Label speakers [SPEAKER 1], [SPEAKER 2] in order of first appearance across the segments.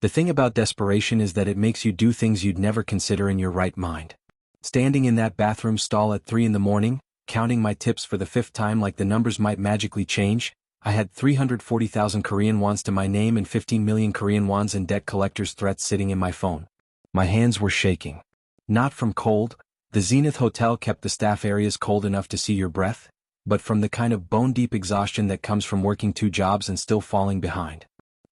[SPEAKER 1] The thing about desperation is that it makes you do things you'd never consider in your right mind. Standing in that bathroom stall at 3 in the morning, counting my tips for the 5th time like the numbers might magically change, I had 340,000 Korean wons to my name and 15 million Korean wons in debt collector's threats sitting in my phone. My hands were shaking. Not from cold, the Zenith Hotel kept the staff areas cold enough to see your breath, but from the kind of bone-deep exhaustion that comes from working 2 jobs and still falling behind.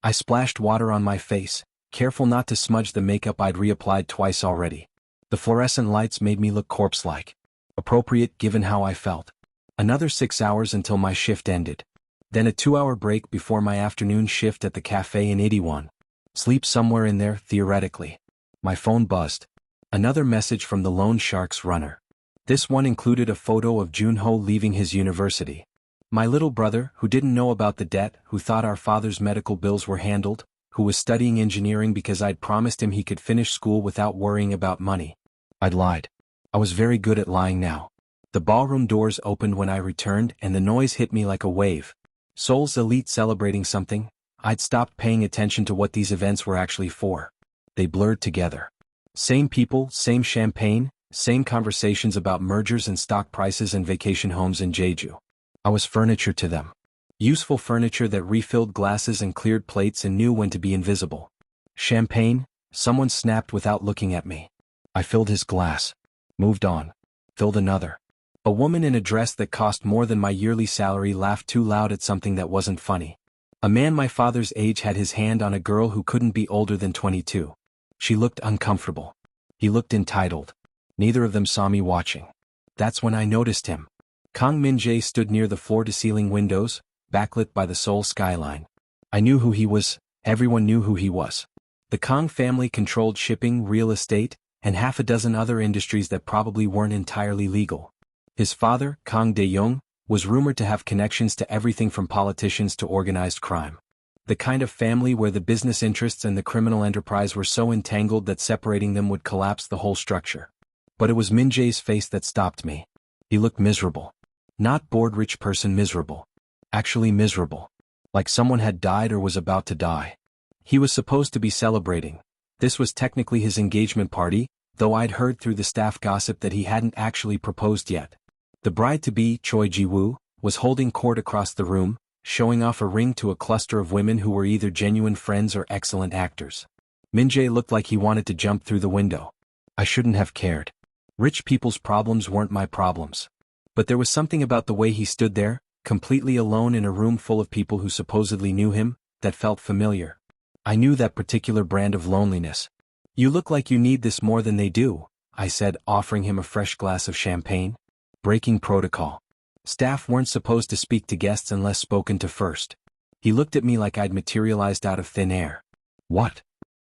[SPEAKER 1] I splashed water on my face, careful not to smudge the makeup I'd reapplied twice already. The fluorescent lights made me look corpse-like. Appropriate given how I felt. Another 6 hours until my shift ended. Then a 2-hour break before my afternoon shift at the cafe in 81. Sleep somewhere in there, theoretically. My phone buzzed. Another message from the Loan Sharks runner. This one included a photo of Junho leaving his university. My little brother, who didn't know about the debt, who thought our father's medical bills were handled, who was studying engineering because I'd promised him he could finish school without worrying about money. I'd lied. I was very good at lying now. The ballroom doors opened when I returned and the noise hit me like a wave. Seoul's elite celebrating something. I'd stopped paying attention to what these events were actually for. They blurred together. Same people, same champagne, same conversations about mergers and stock prices and vacation homes in Jeju. I was furniture to them. Useful furniture that refilled glasses and cleared plates and knew when to be invisible. Champagne, someone snapped without looking at me. I filled his glass. Moved on. Filled another. A woman in a dress that cost more than my yearly salary laughed too loud at something that wasn't funny. A man my father's age had his hand on a girl who couldn't be older than 22. She looked uncomfortable. He looked entitled. Neither of them saw me watching. That's when I noticed him. Kang Min-jae stood near the floor-to-ceiling windows, backlit by the Seoul skyline. I knew who he was. Everyone knew who he was. The Kang family controlled shipping, real estate, and half a dozen other industries that probably weren't entirely legal. His father, Kang Dae-young, was rumored to have connections to everything from politicians to organized crime. The kind of family where the business interests and the criminal enterprise were so entangled that separating them would collapse the whole structure. But it was Min-jae's face that stopped me. He looked miserable. Not bored rich person miserable. Actually miserable. Like someone had died or was about to die. He was supposed to be celebrating. This was technically his engagement party, though I'd heard through the staff gossip that he hadn't actually proposed yet. The bride-to-be, Choi Ji-woo, was holding court across the room, showing off a ring to a cluster of women who were either genuine friends or excellent actors. Min-jae looked like he wanted to jump through the window. I shouldn't have cared. Rich people's problems weren't my problems. But there was something about the way he stood there, completely alone in a room full of people who supposedly knew him, that felt familiar. I knew that particular brand of loneliness. You look like you need this more than they do, I said, offering him a fresh glass of champagne. Breaking protocol. Staff weren't supposed to speak to guests unless spoken to first. He looked at me like I'd materialized out of thin air. What?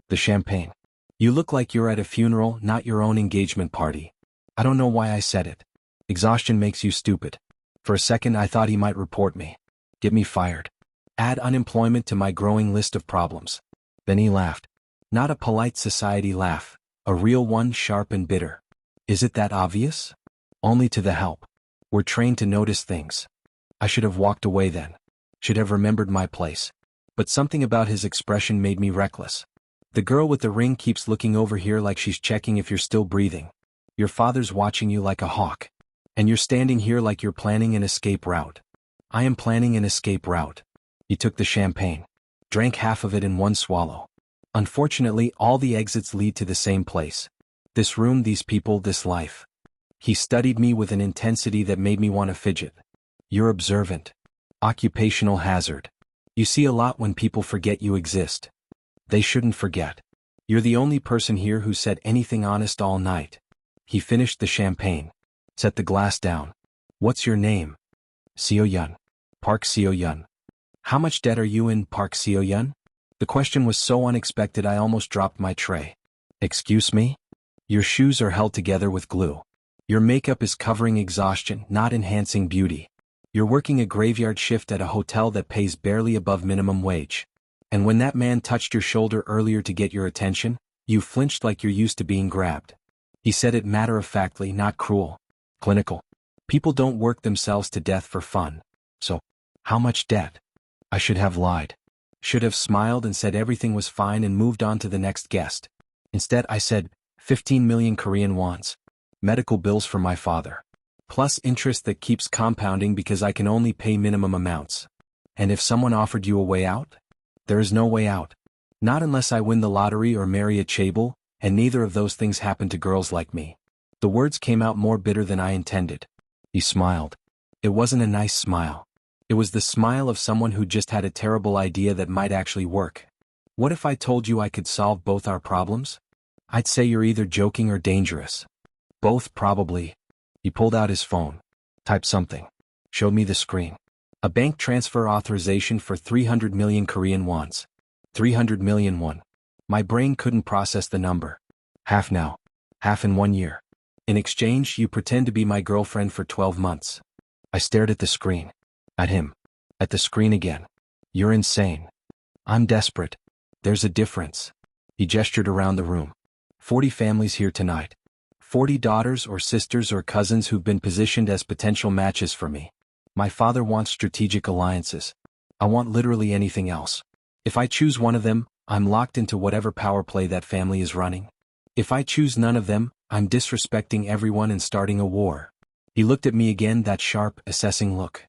[SPEAKER 1] The champagne. You look like you're at a funeral, not your own engagement party. I don't know why I said it. Exhaustion makes you stupid. For a second I thought he might report me. Get me fired. Add unemployment to my growing list of problems. Then he laughed. Not a polite society laugh, a real one, sharp and bitter. Is it that obvious? Only to the help. We're trained to notice things. I should have walked away then. Should have remembered my place. But something about his expression made me reckless. The girl with the ring keeps looking over here like she's checking if you're still breathing. Your father's watching you like a hawk. And you're standing here like you're planning an escape route. I am planning an escape route. He took the champagne. Drank half of it in one swallow. Unfortunately, all the exits lead to the same place. This room, these people, this life. He studied me with an intensity that made me want to fidget. You're observant. Occupational hazard. You see a lot when people forget you exist. They shouldn't forget. You're the only person here who said anything honest all night. He finished the champagne. Set the glass down. What's your name? Seo-yun. Park Seo-yun. How much debt are you in, Park Seo-yun? The question was so unexpected I almost dropped my tray. Excuse me? Your shoes are held together with glue. Your makeup is covering exhaustion, not enhancing beauty. You're working a graveyard shift at a hotel that pays barely above minimum wage. And when that man touched your shoulder earlier to get your attention, you flinched like you're used to being grabbed. He said it matter-of-factly, not cruel. Clinical. People don't work themselves to death for fun. So, how much debt? I should have lied. Should have smiled and said everything was fine and moved on to the next guest. Instead I said, 15 million Korean wons. Medical bills for my father. Plus interest that keeps compounding because I can only pay minimum amounts. And if someone offered you a way out? There is no way out. Not unless I win the lottery or marry a chaebol, and neither of those things happen to girls like me. The words came out more bitter than I intended. He smiled. It wasn't a nice smile. It was the smile of someone who just had a terrible idea that might actually work. What if I told you I could solve both our problems? I'd say you're either joking or dangerous. Both probably. He pulled out his phone. Typed something. Showed me the screen. A bank transfer authorization for 300 million Korean wons. 300 million won. My brain couldn't process the number. Half now. Half in 1 year. In exchange, you pretend to be my girlfriend for 12 months. I stared at the screen. At him. At the screen again. You're insane. I'm desperate. There's a difference. He gestured around the room. 40 families here tonight. 40 daughters or sisters or cousins who've been positioned as potential matches for me. My father wants strategic alliances. I want literally anything else. If I choose one of them, I'm locked into whatever power play that family is running. If I choose none of them, I'm disrespecting everyone and starting a war. He looked at me again, that sharp, assessing look.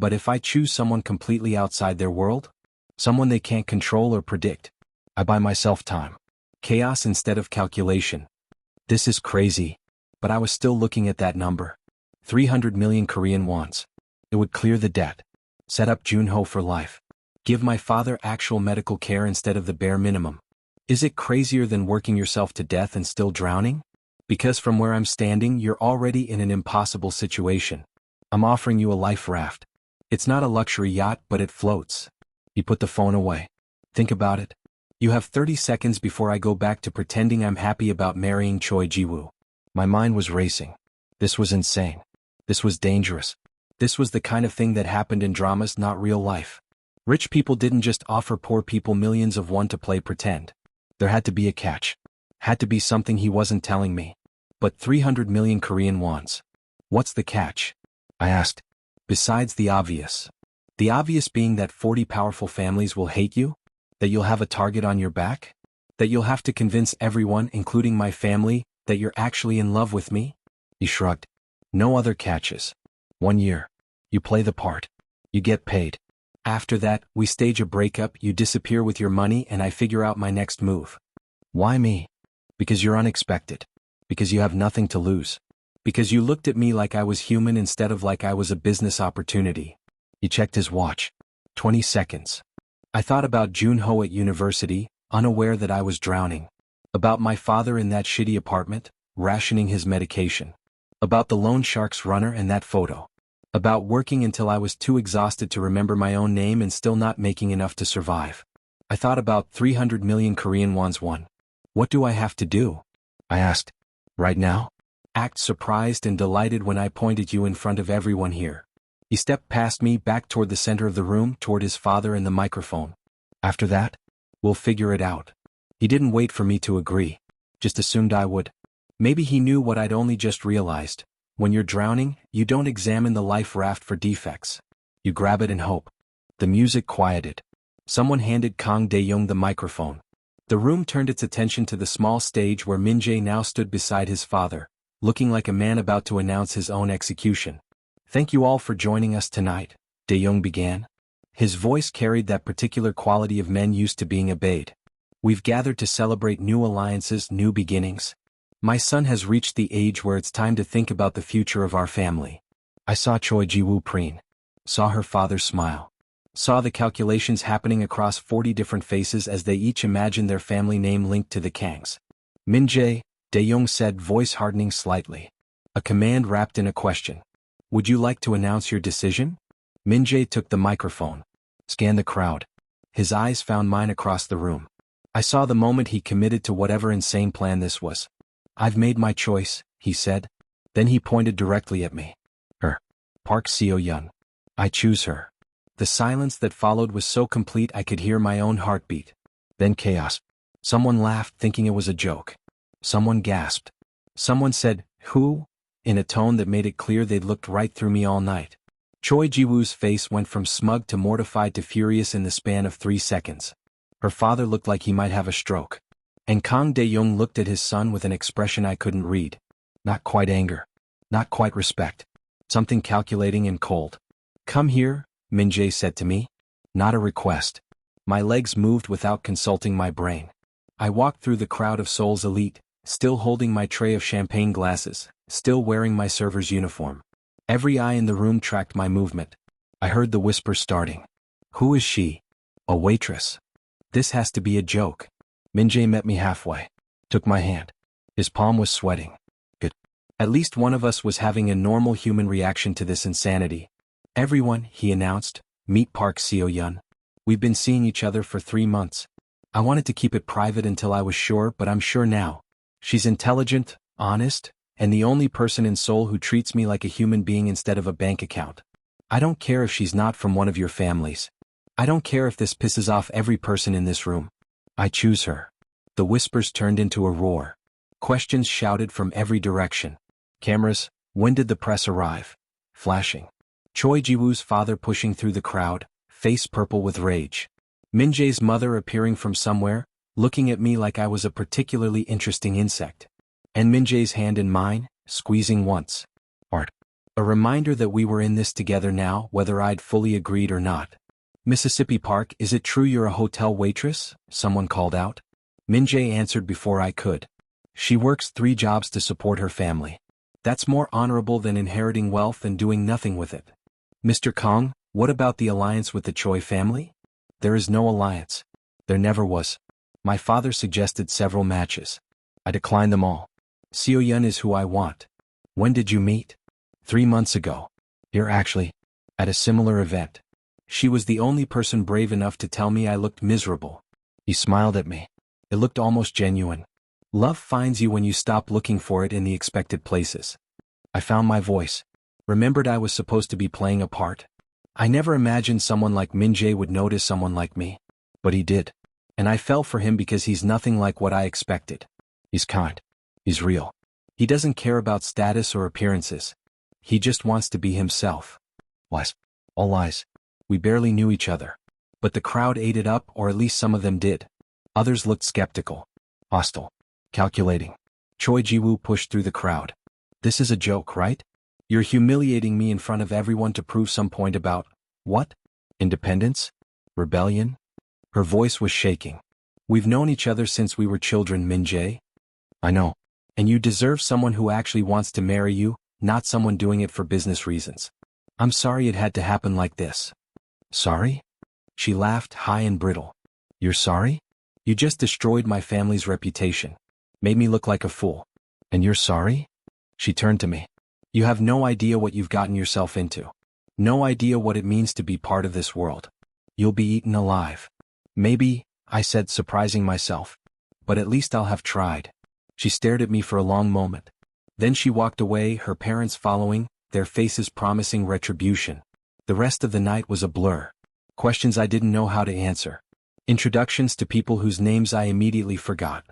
[SPEAKER 1] But if I choose someone completely outside their world? Someone they can't control or predict? I buy myself time. Chaos instead of calculation. This is crazy. But I was still looking at that number. 300 million Korean wons. It would clear the debt. Set up Junho for life. Give my father actual medical care instead of the bare minimum. Is it crazier than working yourself to death and still drowning? Because from where I'm standing, you're already in an impossible situation. I'm offering you a life raft. It's not a luxury yacht, but it floats. He put the phone away. Think about it. You have 30 seconds before I go back to pretending I'm happy about marrying Choi Ji-woo. My mind was racing. This was insane. This was dangerous. This was the kind of thing that happened in dramas, not real life. Rich people didn't just offer poor people millions of won to play pretend. There had to be a catch. Had to be something he wasn't telling me. But 300 million Korean wons. What's the catch? I asked. Besides the obvious. The obvious being that 40 powerful families will hate you? That you'll have a target on your back? That you'll have to convince everyone, including my family, that you're actually in love with me? He shrugged. No other catches. 1 year. You play the part. You get paid. After that, we stage a breakup, you disappear with your money, and I figure out my next move. Why me? Because you're unexpected. Because you have nothing to lose. Because you looked at me like I was human instead of like I was a business opportunity. He checked his watch. 20 seconds. I thought about Junho at university, unaware that I was drowning. About my father in that shitty apartment, rationing his medication. About the loan sharks runner and that photo. About working until I was too exhausted to remember my own name and still not making enough to survive. I thought about 300 million Korean wons won. What do I have to do? I asked. Right now? Act surprised and delighted when I pointed you in front of everyone here. He stepped past me back toward the center of the room, toward his father and the microphone. After that? We'll figure it out. He didn't wait for me to agree. Just assumed I would. Maybe he knew what I'd only just realized. When you're drowning, you don't examine the life raft for defects. You grab it and hope. The music quieted. Someone handed Kang Dae-young the microphone. The room turned its attention to the small stage where Min-jae now stood beside his father, looking like a man about to announce his own execution. Thank you all for joining us tonight, Dae-young began. His voice carried that particular quality of men used to being obeyed. We've gathered to celebrate new alliances, new beginnings. My son has reached the age where it's time to think about the future of our family. I saw Choi Ji-woo preen. Saw her father smile. Saw the calculations happening across 40 different faces as they each imagined their family name linked to the Kangs. Min-jae, Dae-young said, voice hardening slightly. A command wrapped in a question. Would you like to announce your decision? Min-jae took the microphone. Scanned the crowd. His eyes found mine across the room. I saw the moment he committed to whatever insane plan this was. I've made my choice, he said. Then he pointed directly at me. Her. Park Seo-yeon. I choose her. The silence that followed was so complete I could hear my own heartbeat. Then chaos. Someone laughed thinking it was a joke. Someone gasped. Someone said, who? In a tone that made it clear they'd looked right through me all night. Choi Ji-woo's face went from smug to mortified to furious in the span of 3 seconds. Her father looked like he might have a stroke. And Kang Dae-young looked at his son with an expression I couldn't read. Not quite anger. Not quite respect. Something calculating and cold. "Come here," Min-jae said to me. Not a request. My legs moved without consulting my brain. I walked through the crowd of Seoul's elite, still holding my tray of champagne glasses, still wearing my server's uniform. Every eye in the room tracked my movement. I heard the whispers starting. Who is she? A waitress. This has to be a joke. Min-jae met me halfway. Took my hand. His palm was sweating. Good. At least one of us was having a normal human reaction to this insanity. "Everyone," he announced, "meet Park Seo-yeon. We've been seeing each other for 3 months. I wanted to keep it private until I was sure, but I'm sure now. She's intelligent, honest, and the only person in Seoul who treats me like a human being instead of a bank account. I don't care if she's not from one of your families. I don't care if this pisses off every person in this room. I choose her." The whispers turned into a roar. Questions shouted from every direction. Cameras, when did the press arrive? Flashing. Choi Ji-woo's father pushing through the crowd, face purple with rage. Min-jae's mother appearing from somewhere, looking at me like I was a particularly interesting insect. And Min-jae's hand in mine, squeezing once. Art. A reminder that we were in this together now, whether I'd fully agreed or not. "Mississippi Park, is it true you're a hotel waitress?" someone called out. Min-jae answered before I could. "She works 3 jobs to support her family. That's more honorable than inheriting wealth and doing nothing with it." "Mr. Kong, what about the alliance with the Choi family?" "There is no alliance. There never was. My father suggested several matches. I declined them all. Seo-yeon is who I want." "When did you meet?" 3 months ago. Here actually. At a similar event. She was the only person brave enough to tell me I looked miserable." He smiled at me. It looked almost genuine. "Love finds you when you stop looking for it in the expected places." I found my voice. Remembered I was supposed to be playing a part. I never imagined someone like Min-jae would notice someone like me. But he did. And I fell for him because he's nothing like what I expected. He's kind. He's real. He doesn't care about status or appearances. He just wants to be himself. Lies. All lies. We barely knew each other. But the crowd ate it up, or at least some of them did. Others looked skeptical. Hostile. Calculating. Choi Ji-woo pushed through the crowd. "This is a joke, right? You're humiliating me in front of everyone to prove some point about, what? Independence? Rebellion?" Her voice was shaking. "We've known each other since we were children, Min-jae." "I know. And you deserve someone who actually wants to marry you, not someone doing it for business reasons. I'm sorry it had to happen like this." "Sorry?" She laughed, high and brittle. "You're sorry? You just destroyed my family's reputation. Made me look like a fool. And you're sorry?" She turned to me. "You have no idea what you've gotten yourself into. No idea what it means to be part of this world. You'll be eaten alive." "Maybe," I said, surprising myself. "But at least I'll have tried." She stared at me for a long moment. Then she walked away, her parents following, their faces promising retribution. The rest of the night was a blur. Questions I didn't know how to answer. Introductions to people whose names I immediately forgot.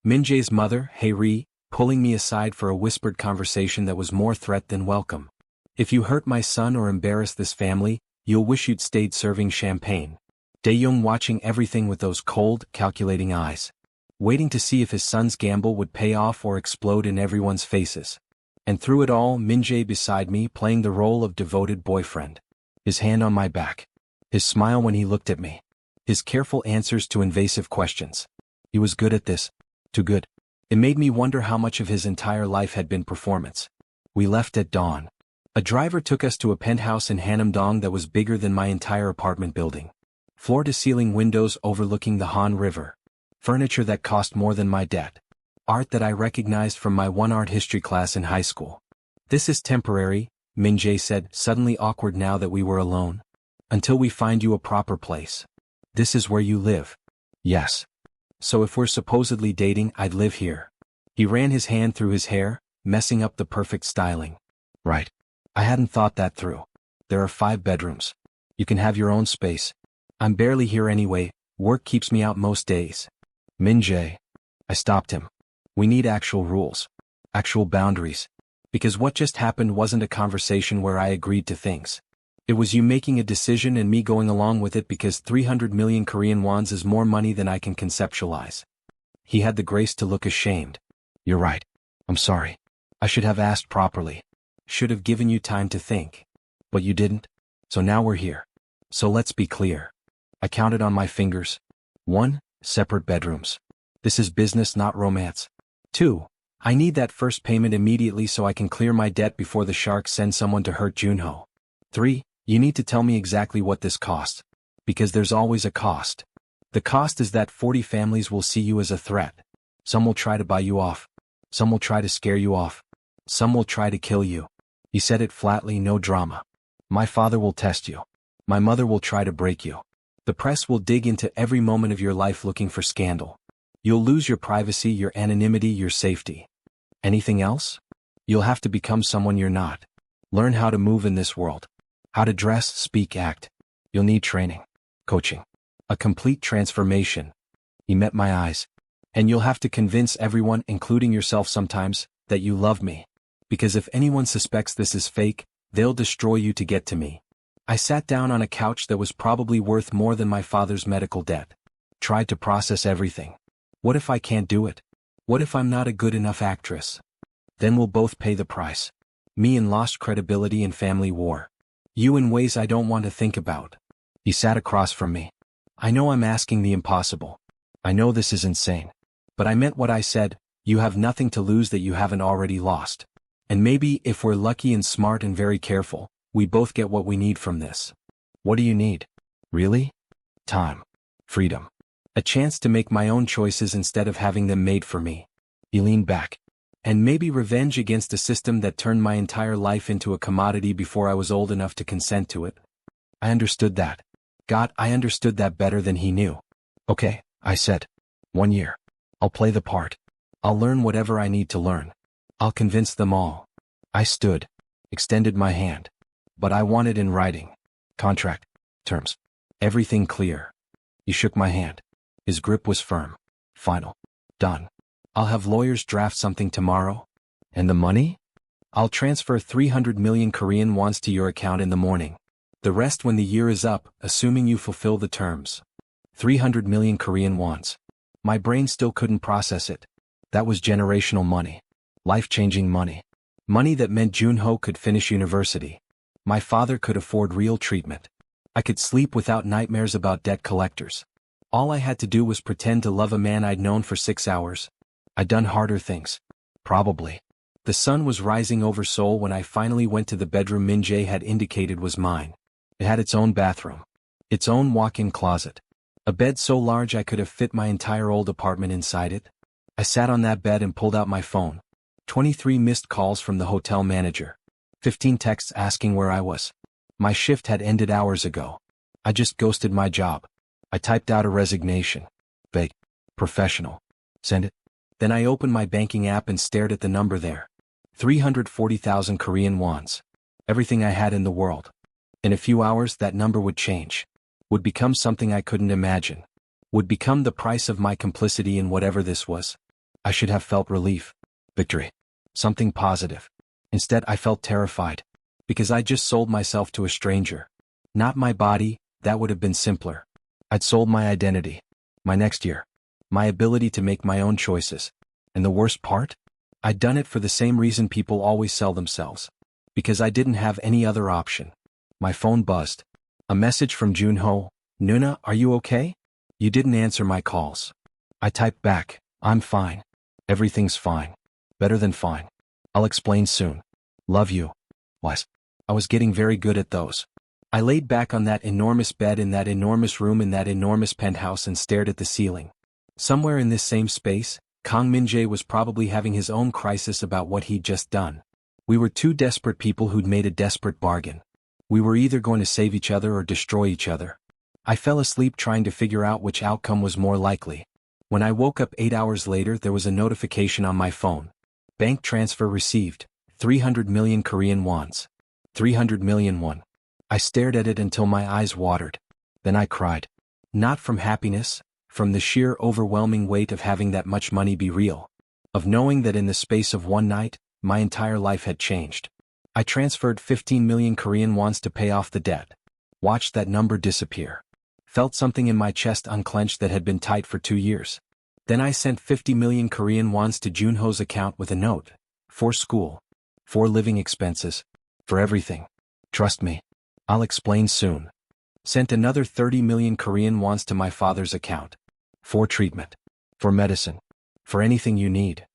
[SPEAKER 1] Min-jae's mother, Heir, pulling me aside for a whispered conversation that was more threat than welcome. "If you hurt my son or embarrass this family, you'll wish you'd stayed serving champagne." Dae-young watching everything with those cold, calculating eyes. Waiting to see if his son's gamble would pay off or explode in everyone's faces. And through it all, Min-jae beside me playing the role of devoted boyfriend. His hand on my back. His smile when he looked at me. His careful answers to invasive questions. He was good at this. Too good. It made me wonder how much of his entire life had been performance. We left at dawn. A driver took us to a penthouse in Hanam-dong that was bigger than my entire apartment building. Floor-to-ceiling windows overlooking the Han River. Furniture that cost more than my debt. Art that I recognized from my one art history class in high school. "This is temporary," Min-jae said, suddenly awkward now that we were alone. "Until we find you a proper place. This is where you live." "Yes." "So if we're supposedly dating, I'd live here." He ran his hand through his hair, messing up the perfect styling. "Right. I hadn't thought that through. There are 5 bedrooms. You can have your own space. I'm barely here anyway, work keeps me out most days." "Min-jae." I stopped him. "We need actual rules. Actual boundaries. Because what just happened wasn't a conversation where I agreed to things. It was you making a decision and me going along with it because 300 million Korean wons is more money than I can conceptualize. He had the grace to look ashamed. You're right. I'm sorry. I should have asked properly. Should have given you time to think. But you didn't. So now we're here. So let's be clear. I counted on my fingers. 1. Separate bedrooms. This is business, not romance. 2. I need that first payment immediately so I can clear my debt before the sharks send someone to hurt Junho. 3. You need to tell me exactly what this costs. Because there's always a cost. The cost is that 40 families will see you as a threat. Some will try to buy you off. Some will try to scare you off. Some will try to kill you. He said it flatly, no drama. My father will test you. My mother will try to break you. The press will dig into every moment of your life looking for scandal. You'll lose your privacy, your anonymity, your safety. Anything else? You'll have to become someone you're not. Learn how to move in this world. How to dress, speak, act. You'll need training. Coaching. A complete transformation. He met my eyes. And you'll have to convince everyone, including yourself sometimes, that you love me. Because if anyone suspects this is fake, they'll destroy you to get to me. I sat down on a couch that was probably worth more than my father's medical debt. Tried to process everything. What if I can't do it? What if I'm not a good enough actress? Then we'll both pay the price. Me in lost credibility and family war. You in ways I don't want to think about. He sat across from me. I know I'm asking the impossible. I know this is insane. But I meant what I said. You have nothing to lose that you haven't already lost. And maybe, if we're lucky and smart and very careful, we both get what we need from this. What do you need? Really? Time. Freedom. A chance to make my own choices instead of having them made for me. He leaned back. And maybe revenge against a system that turned my entire life into a commodity before I was old enough to consent to it. I understood that. God, I understood that better than he knew. Okay, I said. 1 year. I'll play the part. I'll learn whatever I need to learn. I'll convince them all. I stood. Extended my hand. But I want it in writing. Contract. Terms. Everything clear. He shook my hand. His grip was firm. Final. Done. I'll have lawyers draft something tomorrow. And the money? I'll transfer 300 million Korean wons to your account in the morning. The rest when the year is up, assuming you fulfill the terms. 300 million Korean wons. My brain still couldn't process it. That was generational money. Life-changing money. Money that meant Junho could finish university. My father could afford real treatment. I could sleep without nightmares about debt collectors. All I had to do was pretend to love a man I'd known for 6 hours. I'd done harder things. Probably. The sun was rising over Seoul when I finally went to the bedroom Min Jae had indicated was mine. It had its own bathroom. Its own walk-in closet. A bed so large I could have fit my entire old apartment inside it. I sat on that bed and pulled out my phone. 23 missed calls from the hotel manager. 15 texts asking where I was. My shift had ended hours ago. I just ghosted my job. I typed out a resignation. Vague. Professional. Send it. Then I opened my banking app and stared at the number there. 340,000 Korean wons. Everything I had in the world. In a few hours that number would change. Would become something I couldn't imagine. Would become the price of my complicity in whatever this was. I should have felt relief. Victory. Something positive. Instead I felt terrified. Because I just sold myself to a stranger. Not my body, that would have been simpler. I'd sold my identity. My next year. My ability to make my own choices. And the worst part? I'd done it for the same reason people always sell themselves. Because I didn't have any other option. My phone buzzed. A message from Junho. Nuna, are you okay? You didn't answer my calls. I typed back, I'm fine. Everything's fine. Better than fine. I'll explain soon. Love you. I was getting very good at those. I laid back on that enormous bed in that enormous room in that enormous penthouse and stared at the ceiling. Somewhere in this same space, Kang Min-jae was probably having his own crisis about what he'd just done. We were two desperate people who'd made a desperate bargain. We were either going to save each other or destroy each other. I fell asleep trying to figure out which outcome was more likely. When I woke up 8 hours later, there was a notification on my phone. Bank transfer received. 300 million Korean wons. 300 million won. I stared at it until my eyes watered. Then I cried. Not from happiness, from the sheer overwhelming weight of having that much money be real. Of knowing that in the space of one night, my entire life had changed. I transferred 15 million Korean wons to pay off the debt. Watched that number disappear. Felt something in my chest unclench that had been tight for 2 years. Then I sent 50 million Korean wons to Junho's account with a note. For school. For living expenses. For everything. Trust me. I'll explain soon. Sent another 30 million Korean wons to my father's account. For treatment. For medicine. For anything you need.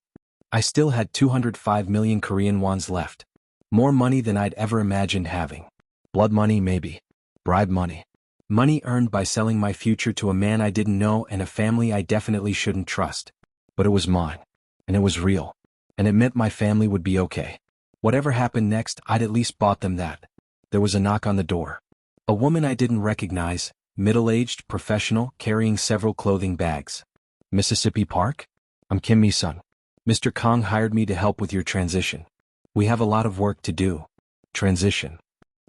[SPEAKER 1] I still had 205 million Korean wons left. More money than I'd ever imagined having. Blood money maybe. Bribe money. Money earned by selling my future to a man I didn't know and a family I definitely shouldn't trust. But it was mine. And it was real. And it meant my family would be okay. Whatever happened next, I'd at least bought them that. There was a knock on the door. A woman I didn't recognize, middle-aged, professional, carrying several clothing bags. Mississippi Park? I'm Kim Mi-sun. Mr. Kong hired me to help with your transition. We have a lot of work to do. Transition.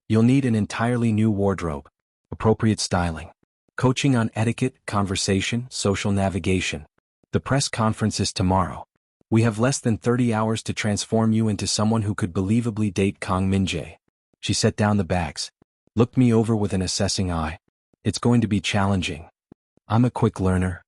[SPEAKER 1] You'll need an entirely new wardrobe. Appropriate styling. Coaching on etiquette, conversation, social navigation. The press conference is tomorrow. We have less than 30 hours to transform you into someone who could believably date Kang Min-jae. She set down the bags. Looked me over with an assessing eye. It's going to be challenging. I'm a quick learner.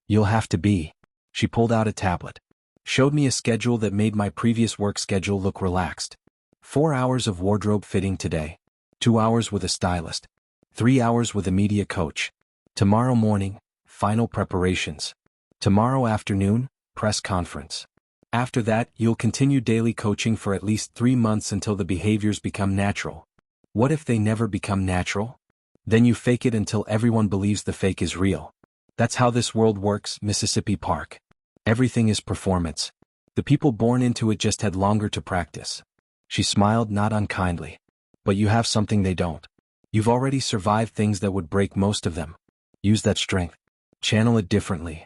[SPEAKER 1] You'll have to be. She pulled out a tablet. Showed me a schedule that made my previous work schedule look relaxed. 4 hours of wardrobe fitting today. 2 hours with a stylist. 3 hours with a media coach. Tomorrow morning, final preparations. Tomorrow afternoon, press conference. After that, you'll continue daily coaching for at least 3 months until the behaviors become natural. What if they never become natural? Then you fake it until everyone believes the fake is real. That's how this world works, Mississippi Park. Everything is performance. The people born into it just had longer to practice. She smiled not unkindly. But you have something they don't. You've already survived things that would break most of them. Use that strength. Channel it differently.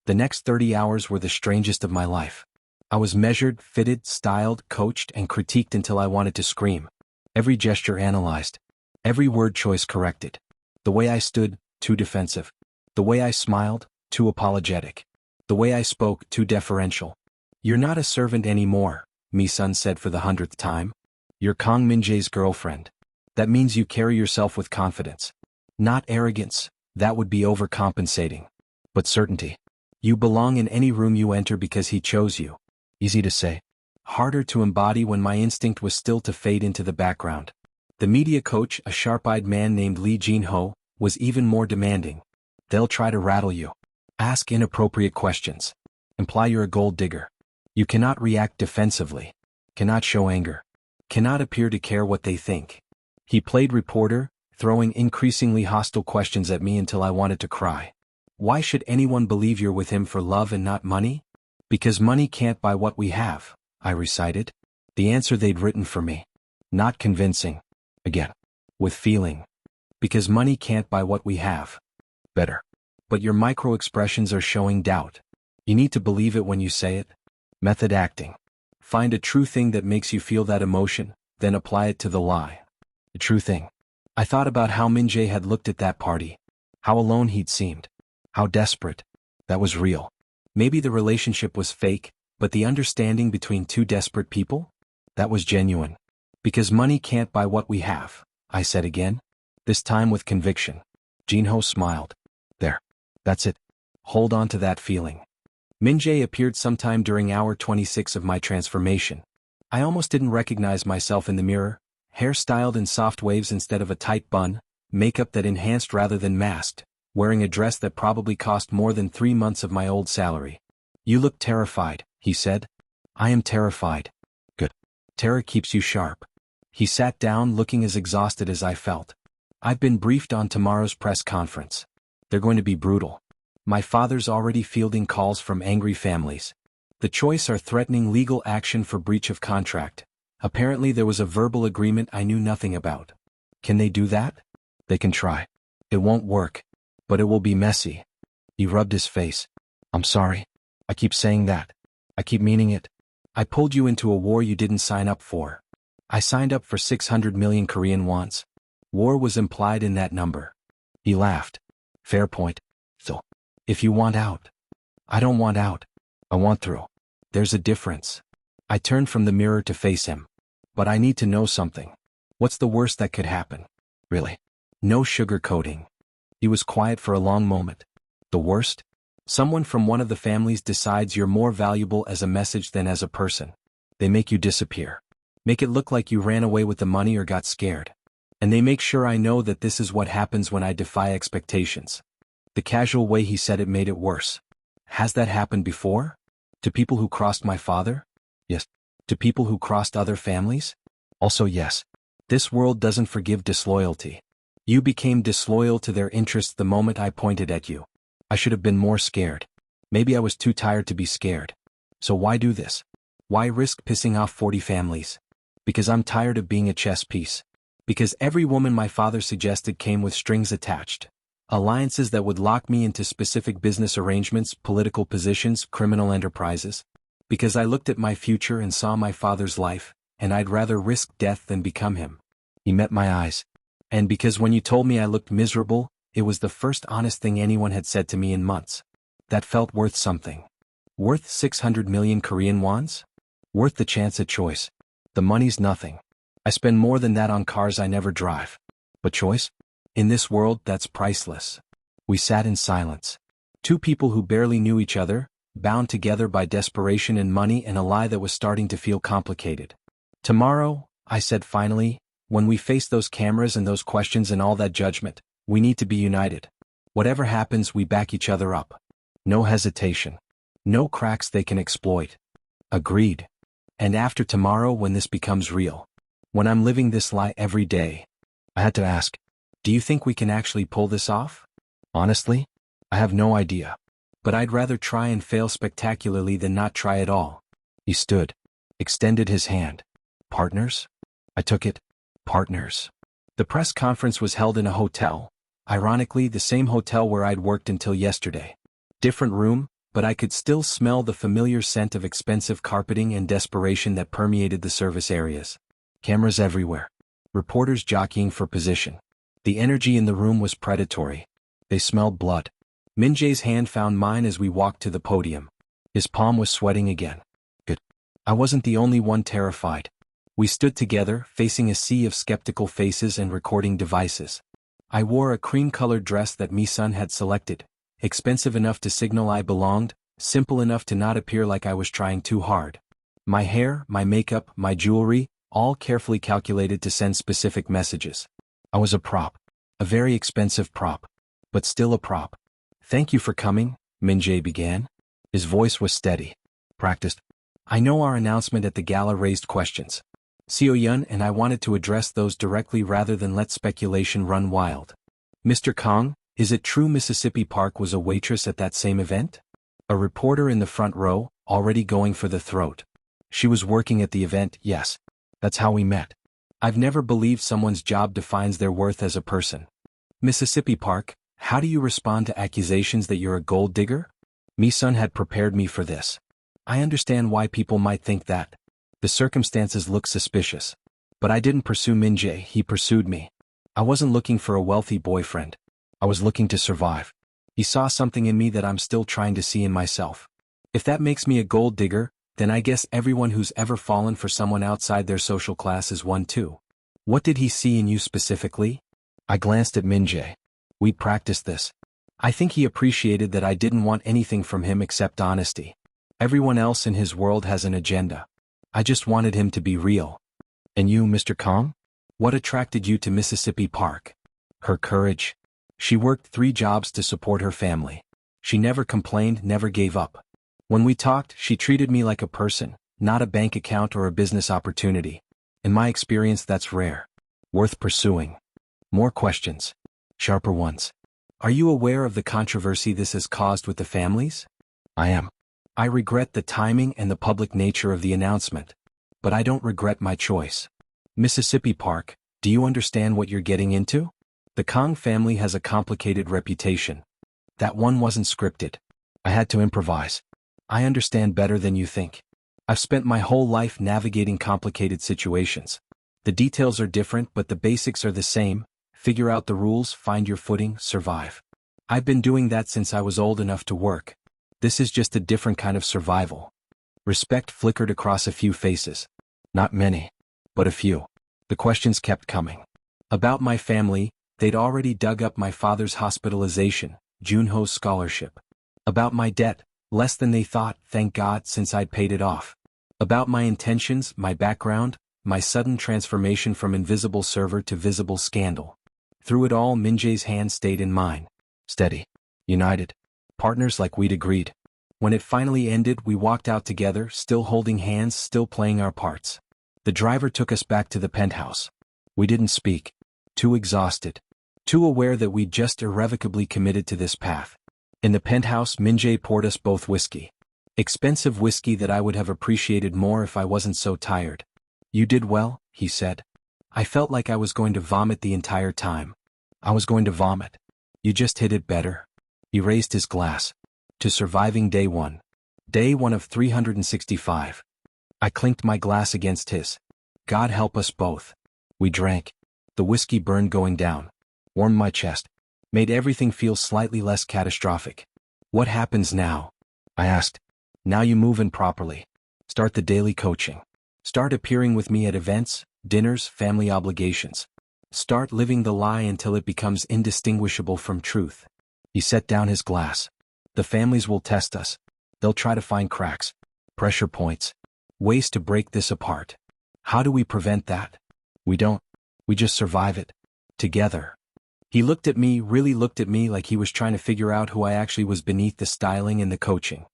[SPEAKER 1] The next 30 hours were the strangest of my life. I was measured, fitted, styled, coached, and critiqued until I wanted to scream. Every gesture analyzed. Every word choice corrected. The way I stood, too defensive. The way I smiled, too apologetic. The way I spoke, too deferential. You're not a servant anymore, Mi-sun said for the 100th time. You're Kang Min-jae's girlfriend. That means you carry yourself with confidence. Not arrogance, that would be overcompensating. But certainty. You belong in any room you enter because he chose you. Easy to say. Harder to embody when my instinct was still to fade into the background. The media coach, a sharp-eyed man named Lee Jin-ho, was even more demanding. They'll try to rattle you. Ask inappropriate questions. Imply you're a gold digger. You cannot react defensively. Cannot show anger. Cannot appear to care what they think. He played reporter, throwing increasingly hostile questions at me until I wanted to cry. Why should anyone believe you're with him for love and not money? Because money can't buy what we have, I recited. The answer they'd written for me. Not convincing. Again. With feeling. Because money can't buy what we have. Better. But your micro-expressions are showing doubt. You need to believe it when you say it. Method acting. Find a true thing that makes you feel that emotion, then apply it to the lie. The true thing. I thought about how Min-jae had looked at that party. How alone he'd seemed. How desperate. That was real. Maybe the relationship was fake, but the understanding between two desperate people? That was genuine. Because money can't buy what we have, I said again. This time with conviction. Jin-ho smiled. There. That's it. Hold on to that feeling. Min-jae appeared sometime during hour 26 of my transformation. I almost didn't recognize myself in the mirror. Hair styled in soft waves instead of a tight bun, makeup that enhanced rather than masked, wearing a dress that probably cost more than 3 months of my old salary. You look terrified, he said. I am terrified. Good. Terror keeps you sharp. He sat down looking as exhausted as I felt. I've been briefed on tomorrow's press conference. They're going to be brutal. My father's already fielding calls from angry families. The choice are threatening legal action for breach of contract. Apparently there was a verbal agreement I knew nothing about. Can they do that? They can try. It won't work. But it will be messy. He rubbed his face. I'm sorry. I keep saying that. I keep meaning it. I pulled you into a war you didn't sign up for. I signed up for 600 million Korean wons. War was implied in that number. He laughed. Fair point. So, if you want out. I don't want out. I want through. There's a difference. I turned from the mirror to face him. But I need to know something. What's the worst that could happen? Really? No sugarcoating. He was quiet for a long moment. The worst? Someone from one of the families decides you're more valuable as a message than as a person. They make you disappear. Make it look like you ran away with the money or got scared. And they make sure I know that this is what happens when I defy expectations. The casual way he said it made it worse. Has that happened before? To people who crossed my father? Yes. To people who crossed other families? Also yes. This world doesn't forgive disloyalty. You became disloyal to their interests the moment I pointed at you. I should have been more scared. Maybe I was too tired to be scared. So why do this? Why risk pissing off 40 families? Because I'm tired of being a chess piece. Because every woman my father suggested came with strings attached. Alliances that would lock me into specific business arrangements, political positions, criminal enterprises. Because I looked at my future and saw my father's life, and I'd rather risk death than become him. He met my eyes. And because when you told me I looked miserable, it was the first honest thing anyone had said to me in months. That felt worth something. Worth 600 million Korean wons? Worth the chance at choice. The money's nothing. I spend more than that on cars I never drive. But choice? In this world, that's priceless. We sat in silence. Two people who barely knew each other, bound together by desperation and money and a lie that was starting to feel complicated. Tomorrow, I said finally, when we face those cameras and those questions and all that judgment, we need to be united. Whatever happens, we back each other up. No hesitation. No cracks they can exploit. Agreed. And after tomorrow, when this becomes real, when I'm living this lie every day, I had to ask, do you think we can actually pull this off? Honestly, I have no idea. But I'd rather try and fail spectacularly than not try at all. He stood, extended his hand. Partners? I took it. Partners. The press conference was held in a hotel, ironically the same hotel where I'd worked until yesterday. Different room, but I could still smell the familiar scent of expensive carpeting and desperation that permeated the service areas. Cameras everywhere. Reporters jockeying for position. The energy in the room was predatory. They smelled blood. Min Jae's hand found mine as we walked to the podium. His palm was sweating again. Good. I wasn't the only one terrified. We stood together, facing a sea of skeptical faces and recording devices. I wore a cream-colored dress that Mi-sun had selected, expensive enough to signal I belonged, simple enough to not appear like I was trying too hard. My hair, my makeup, my jewelry, all carefully calculated to send specific messages. I was a prop. A very expensive prop. But still a prop. Thank you for coming, Min Jae began. His voice was steady. Practiced. I know our announcement at the gala raised questions. Seo-yun and I wanted to address those directly rather than let speculation run wild. Mr. Kong, is it true Mississippi Park was a waitress at that same event? A reporter in the front row, already going for the throat. She was working at the event, yes. That's how we met. I've never believed someone's job defines their worth as a person. Mississippi Park, how do you respond to accusations that you're a gold digger? Mi-sun had prepared me for this. I understand why people might think that. The circumstances look suspicious. But I didn't pursue Min Jae, he pursued me. I wasn't looking for a wealthy boyfriend. I was looking to survive. He saw something in me that I'm still trying to see in myself. If that makes me a gold digger, then I guess everyone who's ever fallen for someone outside their social class is one too. What did he see in you specifically? I glanced at Min Jae. We'd practiced this. I think he appreciated that I didn't want anything from him except honesty. Everyone else in his world has an agenda. I just wanted him to be real. And you, Mr. Kong? What attracted you to Mississippi Park? Her courage. She worked 3 jobs to support her family. She never complained, never gave up. When we talked, she treated me like a person, not a bank account or a business opportunity. In my experience, that's rare. Worth pursuing. More questions. Sharper ones. Are you aware of the controversy this has caused with the families? I am. I regret the timing and the public nature of the announcement. But I don't regret my choice. Mississippi Park, do you understand what you're getting into? The Kong family has a complicated reputation. That one wasn't scripted. I had to improvise. I understand better than you think. I've spent my whole life navigating complicated situations. The details are different, but the basics are the same. Figure out the rules, find your footing, survive. I've been doing that since I was old enough to work. This is just a different kind of survival. Respect flickered across a few faces. Not many. but a few. The questions kept coming. About my family, they'd already dug up my father's hospitalization, Junho's scholarship. About my debt, less than they thought, thank God, since I'd paid it off. About my intentions, my background, my sudden transformation from invisible server to visible scandal. Through it all, Min-jae's hand stayed in mine. Steady. United. Partners like we'd agreed. When it finally ended, we walked out together, still holding hands, still playing our parts. The driver took us back to the penthouse. We didn't speak. Too exhausted. Too aware that we'd just irrevocably committed to this path. In the penthouse, Min-jae poured us both whiskey. Expensive whiskey that I would have appreciated more if I wasn't so tired. You did well, he said. I felt like I was going to vomit the entire time. I was going to vomit. You just hit it better. He raised his glass. To surviving day one. Day one of 365. I clinked my glass against his. God help us both. We drank. The whiskey burned going down. Warmed my chest. Made everything feel slightly less catastrophic. What happens now? I asked. Now you move in properly. Start the daily coaching. Start appearing with me at events, dinners, family obligations. Start living the lie until it becomes indistinguishable from truth. He set down his glass. The families will test us. They'll try to find cracks, pressure points, ways to break this apart. How do we prevent that? We don't. We just survive it. Together. He looked at me, really looked at me like he was trying to figure out who I actually was beneath the styling and the coaching.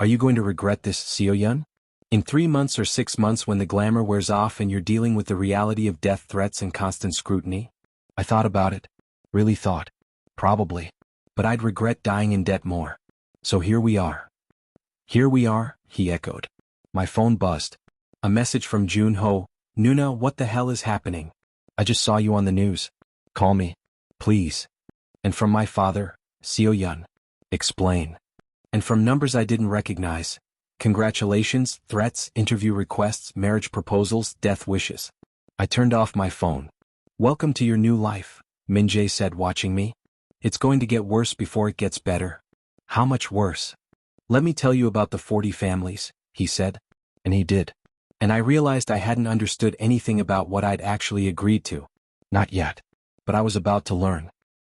[SPEAKER 1] Are you going to regret this, Seo-yeon? In 3 months or 6 months when the glamour wears off and you're dealing with the reality of death threats and constant scrutiny? I thought about it. Really thought. Probably. But I'd regret dying in debt more. So here we are. Here we are, he echoed. My phone buzzed. A message from Junho. Nuna, what the hell is happening? I just saw you on the news. Call me. Please. And from my father, Seo-yeon. Explain. And from numbers I didn't recognize. Congratulations, threats, interview requests, marriage proposals, death wishes. I turned off my phone. Welcome to your new life, Min-jae said, watching me. It's going to get worse before it gets better. How much worse? Let me tell you about the 40 families, he said. And he did. And I realized I hadn't understood anything about what I'd actually agreed to. Not yet. But I was about to learn.